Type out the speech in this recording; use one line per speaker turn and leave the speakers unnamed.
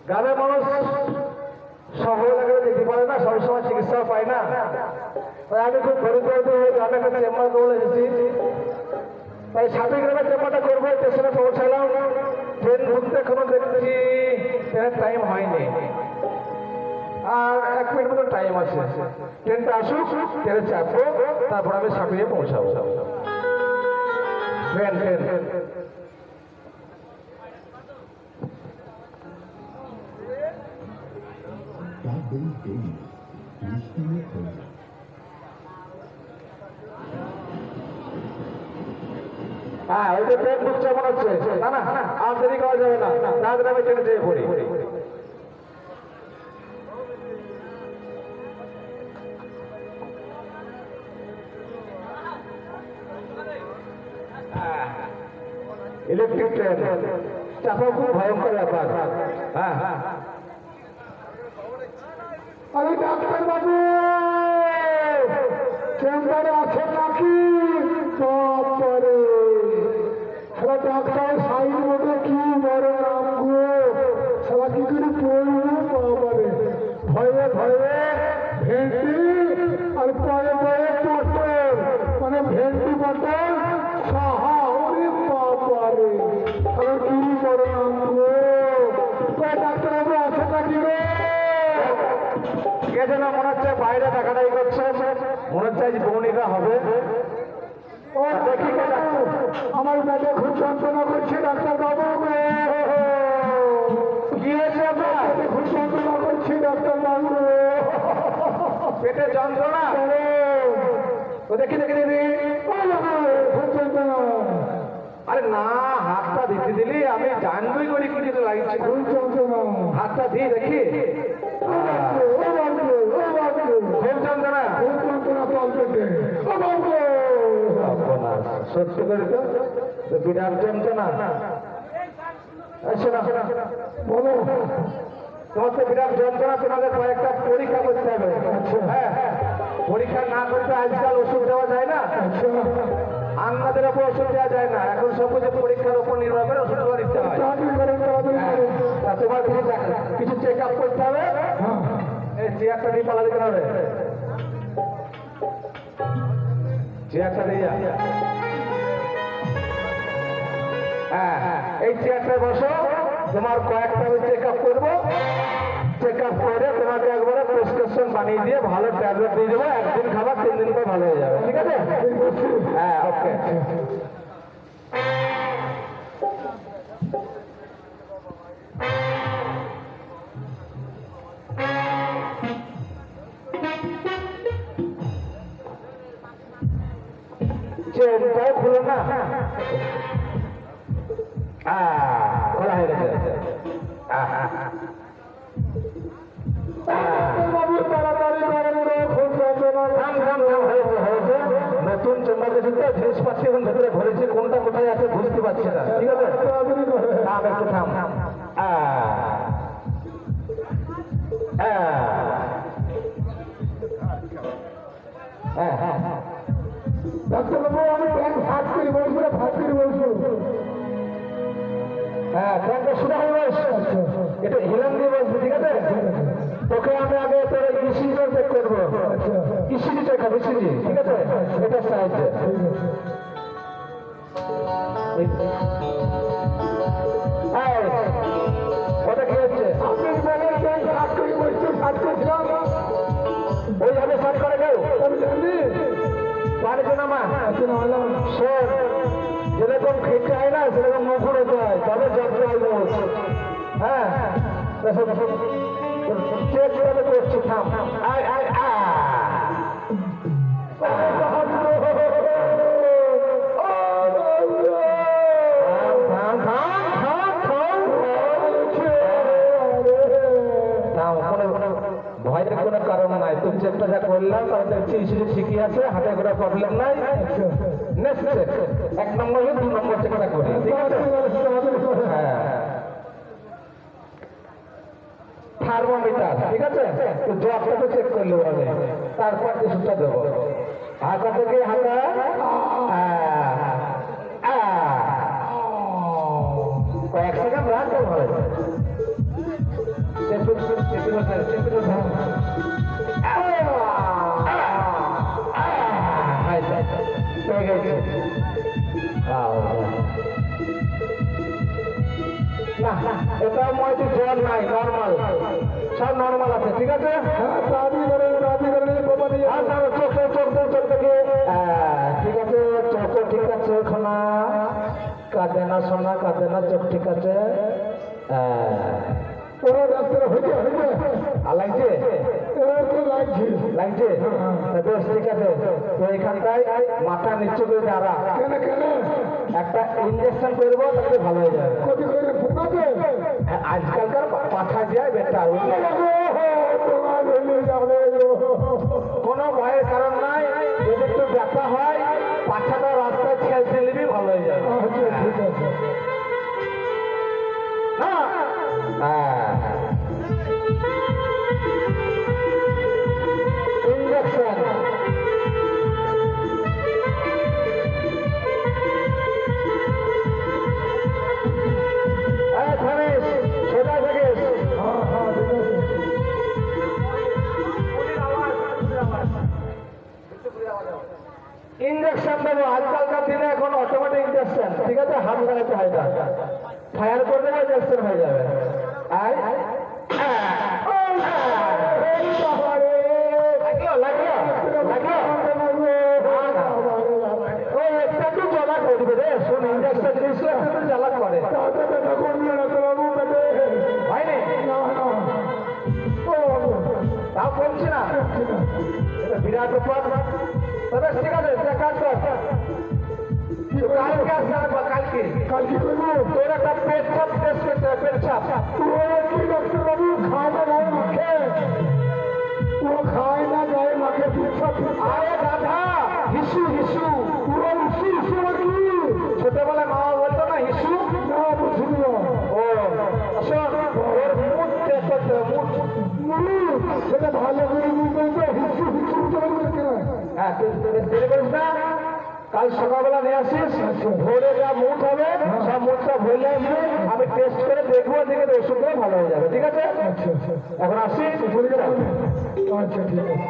গ্রামের মানুষ শহর এলাকায় যেতে পারে না, সবসময় চিকিৎসা পায় না। তাই আমি খুব দরিদ্র হয়ে গ্রামে একটা চেম্বার করে এসেছি। তাই সাথে গ্রামের চেম্বারটা করবো, স্টেশনে পৌঁছালাম। ট্রেন ঢুকতে এখনো দেখছি ট্রেনের টাইম হয়নি, আর 1 মিনিট মতো টাইম আছে। ট্রেনটা আসুক, ট্রেনে চাপবো, তারপর আমি সাপিয়ে পৌঁছাবো। ট্রেন ট্রেন হ্যাঁ, ওই যে ট্রেন ঢুকছে মনে হচ্ছে। না না, আর দেরি করা যাবে না, তাড়াতাড়ি আমি ট্রেনে যেয়ে পড়ি। ইলেকট্রিক ট্রেন চাপা খুব ভয়ঙ্কর ব্যাপার। হ্যাঁ, আরে ডাক্তার বাবু, চেম্বারে আছেন নাকি? বাবারে, সারা ডাক্তার সাইড বোর্ডে কি বড় নাম গো, সারা কি করে পড়লো বাবারে। ভয়ে ভয়ে ভেন্ডি আর পরে পরে পটল, মানে ভেন্ডি পটল সাহা। ওরে বাবারে, সারা কি বড় নাম গো। ডাক্তার বাবু আছে নাকি রে? কে যেন মনে হচ্ছে বাইরে দেখাটাই করছে, মনে হচ্ছে আজ বৌনিকা হবে। ও দেখি, আমার পেটে খুব যন্ত্রণা করছে ডাক্তার বাবু। কি হয়েছে আপনার? খুব যন্ত্রণা করছি ডাক্তার বাবু। পেটে যন্ত্রণা? ও দেখি দেখি দিদি, খুব যন্ত্রণা। আরে না, হাতটা দিতে দিলি আমি জানবই করি কি লাগছে। খুব যন্ত্রণা, হাতটা দিয়ে দেখি। খুব যন্ত্রণা, খুব যন্ত্রণা তল পেটে। সত্যি করে তো বিরাট যন্ত্রণা। বলো, তোমার তো বিরাট যন্ত্রণা, তোমাদের কয়েকটা পরীক্ষা করতে হবে। হ্যাঁ, পরীক্ষা না করতে আজকাল ওষুধ দেওয়া যায় না। আন্নাদের ওপর ওষুধ দেওয়া যায় না, এখন সব কিছু পরীক্ষার উপর নির্ভর করে ওষুধ দিতে হয়। তোমার কিছু চেক আপ করতে হবে। এই চেয়ারটা নিয়ে পালা দিতে হবে, চেয়ারটা নিয়ে যা। হ্যাঁ, এই চেয়ারটায় বসো, তোমার কয়েকটা আমি চেক আপ করবো। চেক আপ করে তোমাকে একবারে প্রেসক্রিপশন বানিয়ে দিয়ে ভালো ট্যাবলেট দিয়ে দেবো। 1 দিন খাবার, 3 দিন পর ভালো হয়ে যাবে, ঠিক আছে? হ্যাঁ, ওকে। চেনটাও খুলো না, খোলা হয়ে গেছে। নতুন চেম্বার গেছে, জিনিসপাতি এখন ভেতরে ভরেছে, কোনটা কোথায় আছে বুঝতে পারছি না, ঠিক আছে? থাম একটু, থাম। ডাক্তারবাবু, আমি ট্যাঙ্ক ফাঁক করে বসবো, ফাঁক করে বসবো। হ্যাঁ, ট্যাঙ্কটা শুরু হয়ে বসে, এটা হিলাম দিয়ে বসবে, ঠিক আছে? তোকে আমি আগে তোর ইসিজি চেক করবো। ইসিজি চেক হবে, ইসিজি, ঠিক আছে? এটা সাহায্য। ওটা কি হচ্ছে? আপনি বলেন ট্যাঙ্ক ফাঁক করে বসছে, ফাঁক করছিলাম, ওইভাবে ফাঁক করে কেউ পারে না। মা শোন, যেরকম খেতে হয় না সেরকম মুখর হতে হয়, তবে যত্ন হয়। হ্যাঁ, চেক করে করছি, থাম। আয় আয় ভয়ের কোনো কারণ নাই। তুমি চেকটা যা করলাম তাহলে ঠিকই আছে, হাতে করে প্রবলেম নাই। নেক্সট চেক, 1 নম্বর 2 নম্বর চেকটা করি, ঠিক আছে? হ্যাঁ, থার্মোমিটার, ঠিক আছে? তো জবটা তো চেক করলে হবে, তারপর ওষুধটা দেবো। হাতা থেকে হাতা, কয়েক সেকেন্ড রাখতে ভালো।
এটা মনে হচ্ছে জ্বর নাই, নর্মাল, সব নর্মাল আছে, ঠিক আছে।
দাবি করেন বাবা নিয়ে
চোখ থেকে ঠিক আছে, চোখ ঠিক আছে, খোনা কাঁদে না, সোনা কাঁদে না, চোখ ঠিক আছে।
ওরা ডাক্তার হইতে
আর লাগছে
লাগছে
লাগছে বেশ, ঠিক আছে। তো এখানটায় মাথা নিচু করে দাঁড়া,
কেন
একটা ইঞ্জেকশন করবো, তাহলে ভালো হয়ে যাবে।
ক্ষতি করে ফুকাবে
আজকালকার পাঠা যায় বেটার, কোনো ভয়ের কারণ নাই। যদি একটু ব্যথা হয়, পাঠাটা রাস্তায় ছেড়ে নিবি, ভালো হয়ে যাবে।
ঠিক আছে
ইঞ্জেকশন থামিস, সোজা থাকিস। ইঞ্জেকশন দেবো, আজকালকার দিনে এখন অটোমেটিক ইঞ্জেকশন, ঠিক আছে। হাত লাগাতে হয় না, ফায়ার করে দেবো, ইঞ্জেকশন হয়ে যাবে। বিরাট ব্যাপার, তবে ঠিক আছে, কাজ কর। কালকে আসতে হবে, কালকে
কালকে করবো
তোর একটা পেট চাপ টেস্ট করতে হবে, পেট চাপ।
কি ডাক্তার বাবু খাওয়া যায় মাখে ও খায় না যায় মাখে
আরে দাদা, হিসু হিসু, ছোটবেলায় মা বলতো না হিসু,
না বুঝলি
ও শোন, ওর মুখ টেস্ট করতে হবে, মুখ।
সেটা ভালো করে বলতে হিসু
হ্যাঁ, তুই দেরি করিস না, কাল সকালবেলা নিয়ে আসিস, ভোরে যা মুখ হবে সব মুখটা ভরলে আসবে, আমি টেস্ট করে দেখবো, দেখে ওষুধ ভালো হয়ে যাবে, ঠিক আছে। এখন আসি,
আচ্ছা ঠিক আছে